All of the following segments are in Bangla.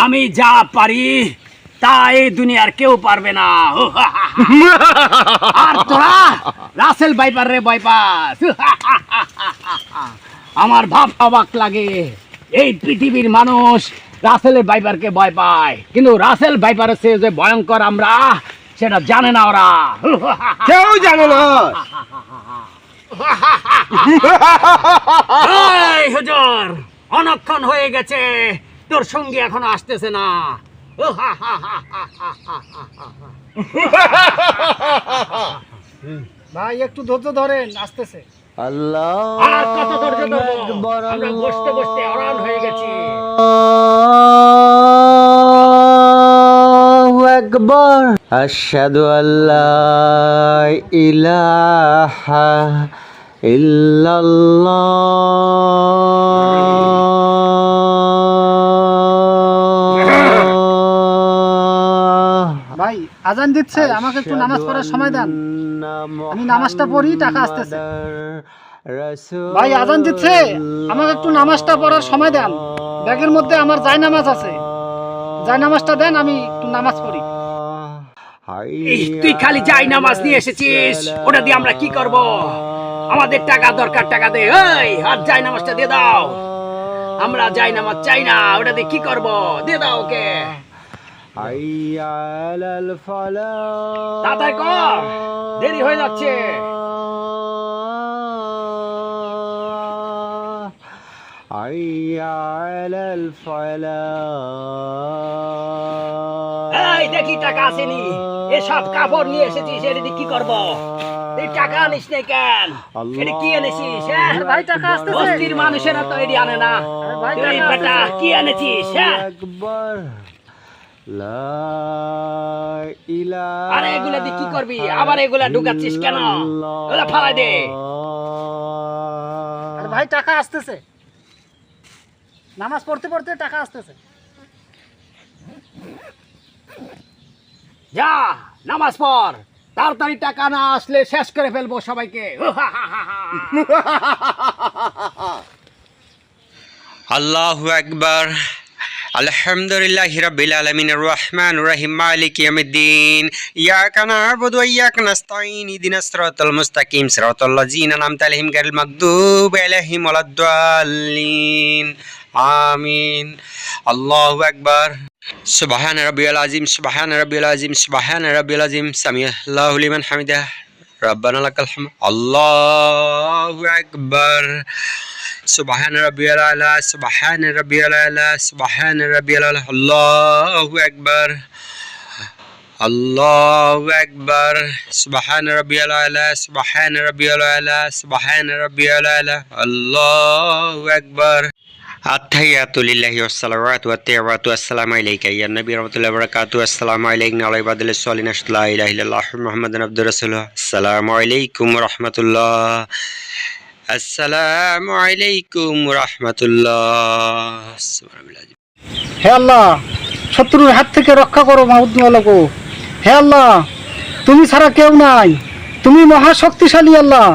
আমি যা পারি তা এই দুনিয়ার কেউ পারবে না। আর তোরা রাসেল ভাইপার রে ভয় পাস। আমার ভাব অবাক লাগে, এই পৃথিবীর মানুষ রাসেলের ভাইপারকে ভয় পায়, কিন্তু রাসেল ভাইপারের চেয়ে যে ভয়ঙ্কর আমরা সেটা জানে না ওরা। কেউ জানে না। এই হুজুর, অনেকক্ষণ হয়ে গেছে, তোর সঙ্গী এখনো আসতেছে না। ভাই একটু ধৈর্য ধরেন, আসতেছে। আল্লাহ আর কত ধৈর্য ধরবো? আমরা বসতে বসতে হরান হয়ে গেছি। আল্লাহু আকবার। আশহাদু আল্লা ইলাহা ইল্লাল্লাহ। ভাই আজান দিচ্ছে, আমাকে একটু নামাজ পড়ার সময় দেন। আমি নামাজটা পড়ি, টাকা আসতেছে। ভাই আজান দিচ্ছে, আমাকে একটু নামাজটা পড়ার সময় দেন। ব্যাগের মধ্যে আমার জায়নামাজ আছে, জায়নামাজটা দেন, আমি একটু নামাজ পড়ি। তুই খালি যাই নামাজ নিয়ে এসেছিস, ওটা দিয়ে আমরা কি করব? আমাদের টাকা দরকার, টাকা দে। এই আর যাই নামাজটা দিয়ে দাও। আমরা যাই নামাজ চাই না, ওটা দিয়ে কি করব? দিয়ে দাও ওকে। তাড়াতাড়ি কর, দেরি হয়ে যাচ্ছে। এই দেখি টাকা আসেনি, এসব কাপড় নিয়ে এসেছিস, এটা দিয়ে কি করব? এই টাকা আনিস না কেন? এটা কি এনেছিস? হ্যাঁ ভাই টাকা আসতেছে। বস্তির মানুষেরা তো এটি আনে না। ভাই তুই টাকা বেটা আসতেছে। কি এনেছিস? হ্যাঁ আরে এগুলা দিয়ে কি করবি? আবার এগুলা ঢুকাচ্ছিস কেন? ওগুলা ফালাই দে। আরে ভাই টাকা আসতেছে, নামাজ পড়তে পড়তে টাকা আসতেছে। যা নামাজ পড়, তাড়াতাড়ি টাকা না আসলে শেষ করে ফেলবো সবাইকে। আল্লাহু আকবার। আলহামদুলিল্লাহি রাব্বিল আলামিনির রহমানির রহিম মালিকি ইয়াউমিদ্দিন ইয়াকা না'বুদু ওয়া ইয়াকা নাস্তাঈন ইহদিনাস সিরাতাল মুস্তাকিম সিরাতাল লাযিনা আন'আমতা আলাইহিম গায়রিল মাগদুবি আলাইহিম ওয়ালাদ-দাল্লিন আমিন। আল্লাহু আকবার। সুবহান রাব্বিয়াল আযীম সুবহান রাব্বিয়াল আযীম সুবহান রাব্বিয়াল আযীম সামিআল্লাহু লিমান হামিদাহ রব্বানা লাকাল হামদ। আল্লাহু আকবার। সুবহান রাব্বিয়াল আলা সুবহান রাব্বিয়াল আলা সুবহান রাব্বিয়াল আলা। আল্লাহু আকবার। আল্লাহু আকবার। সুবহান রাব্বিয়াল আলা সুবহান রাব্বিয়াল আলা সুবহান রাব্বিয়াল আলা। আল্লাহু আকবার। আত্তাহিয়াতু লিল্লাহি ওয়াসসালাওয়াতু ওয়াত-তাইয়্যিবাতু আসসালামু আলাইকা ইয়া নবী রাহমাতুল্লাহি ওয়া বারাকাতুহু। আসসালামু আলাইকুম ওয়া ইবাদিল্লাহিস সালিহিন আশহাদু লা ইলাহা ইল্লাল্লাহ মুহাম্মাদুর রাসূলুল্লাহ রাসূলুল্লাহ। আসসালামু আলাইকুম ওয়া রাহমাতুল্লাহ। আসসালামু আলাইকুম ওয়া রাহমাতুল্লাহ। সুবহানাল্লাহ। হে আল্লাহ, শত্রুর হাত থেকে রক্ষা করো মাহবুব মাওলাকো। হে আল্লাহ, তুমি ছাড়া কেউ নাই, তুমি মহা শক্তিশালী আল্লাহ।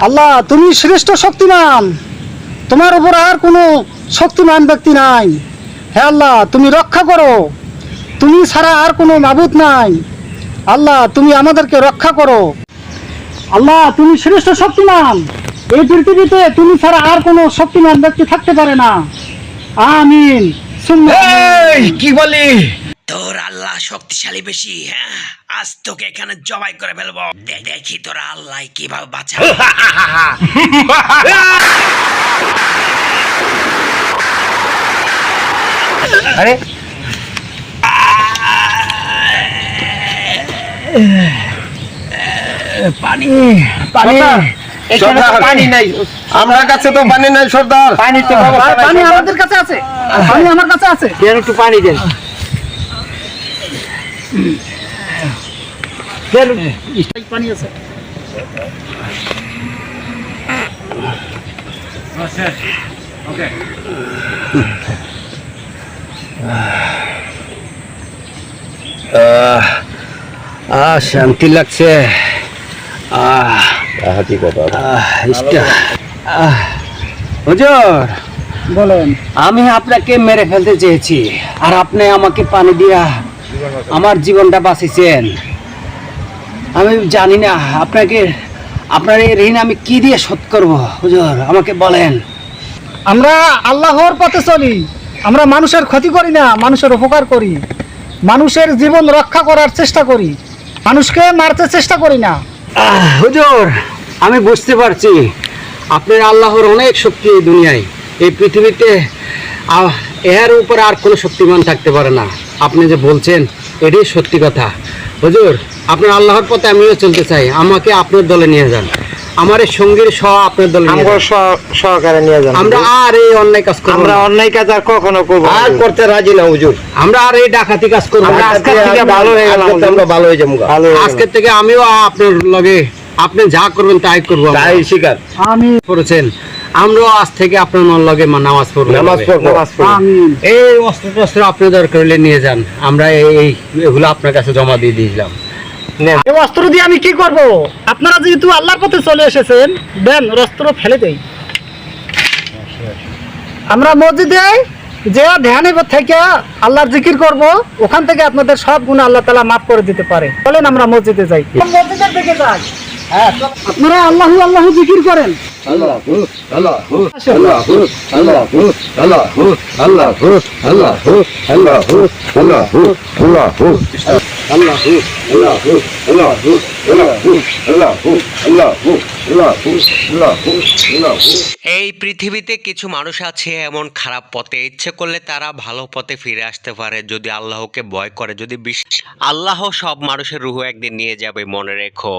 আল্লাহ তুমি শ্রেষ্ঠ শক্তিমান, তোমার উপর আর কোনো শক্তিমান ব্যক্তি নাই। হে আল্লাহ তুমি রক্ষা করো, তুমি ছাড়া আর কোনো মাবুদ নাই। আল্লাহ তুমি আমাদেরকে রক্ষা করো। আল্লাহ তুমি শ্রেষ্ঠ শক্তিমান, এই পৃথিবীতে তুমি ছাড়া আর কোনো শক্তিমান ব্যক্তি থাকতে পারে না। আমিন। কি বলি? তোর আল্লাহ শক্তিশালী বেশি। হ্যাঁ, আজ তোকে এখানে জবাই করে ফেলবো। দেখি তোরা আল্লাহ কিভাবে বাঁচা। আরে পানি পানি, এখানে তো পানি নাই। আমার কাছে তো পানি নাই সর্দার। পানি তো পানি আমাদের কাছে আছে, পানি আমার কাছে আছে। দেন একটু পানি দেন। পানি আছে। শান্তি লাগছে। হাতি কথা হুজুর বলেন। আমি আপনাকে মেরে ফেলতে চেয়েছি, আর আপনি আমাকে পানি দিয়া আমার জীবনটা বাঁচিয়েছেন। আমি জানি না আপনার এই ঋণ আমি কি দিয়ে শোধ করব। হুজুর, আমাকে বলেন। আমরা আল্লাহর পথে চলি, আমরা মানুষের ক্ষতি করি না, মানুষের উপকার করি, মানুষের জীবন রক্ষা করার চেষ্টা করি, মানুষকে মারতে চেষ্টা করি না। হুজুর, আমি বুঝতে পারছি আপনার আল্লাহর অনেক শক্তি এই দুনিয়ায়, এই পৃথিবীতে এর উপরে আর কোনো শক্তিমান থাকতে পারে না। আপনি যে বলছেন এটাই সত্যি কথা। হুজুর, আপনার আল্লাহর পথে আমিও চলতে চাই, আমাকে আপনার দলে নিয়ে যান। আমার এই সঙ্গীর সহ আপনার দলে নিয়ে যান। সহকারে নিয়ে যান। আমরা আর এই অন্যায় কাজ করব না। অন্যায় কাজ আর কখনো করবো আর করতে রাজি না হুজুর। আমরা আর এই ডাকাতি কাজ করব না। আজকের থেকে ভালো হয়ে গেলাম। আমরা ভালো হয়ে যাবো। আজকের থেকে আমিও আপনার লগে আপনি যা করবেন তাই করবো। তাই শিকার আমি করেছেন, আমরাও আজ থেকে আপনার লগে নামাজ পড়বো। আমিন। এই অস্ত্র টস্ত্র আপনি দরকার হলে নিয়ে যান, আমরা এগুলো আপনার কাছে জমা দিয়ে দিয়েছিলাম। এই অস্ত্র দিয়ে আমি কি করব? আপনারা যেহেতু আল্লাহর পথে চলে এসেছেন, দেন অস্ত্র ফেলে দেই। আমরা মসজিদে যে ধ্যানে থেকে আল্লাহর জিকির করব, ওখান থেকে আপনাদের সব গুনাহ আল্লাহ তাআলা মাফ করে দিতে পারে। বলেন আমরা মসজিদে যাই। মসজিদের দিকে যাই। হ্যাঁ, আপনারা আল্লাহু আল্লাহু জিকির করেন। এই পৃথিবীতে কিছু মানুষ আছে এমন খারাপ পথে, ইচ্ছে করলে তারা ভালো পথে ফিরে আসতে পারে যদি আল্লাহকে ভয় করে, যদি আল্লাহ সব মানুষের রুহ একদিন নিয়ে যাবে, মনে রেখো।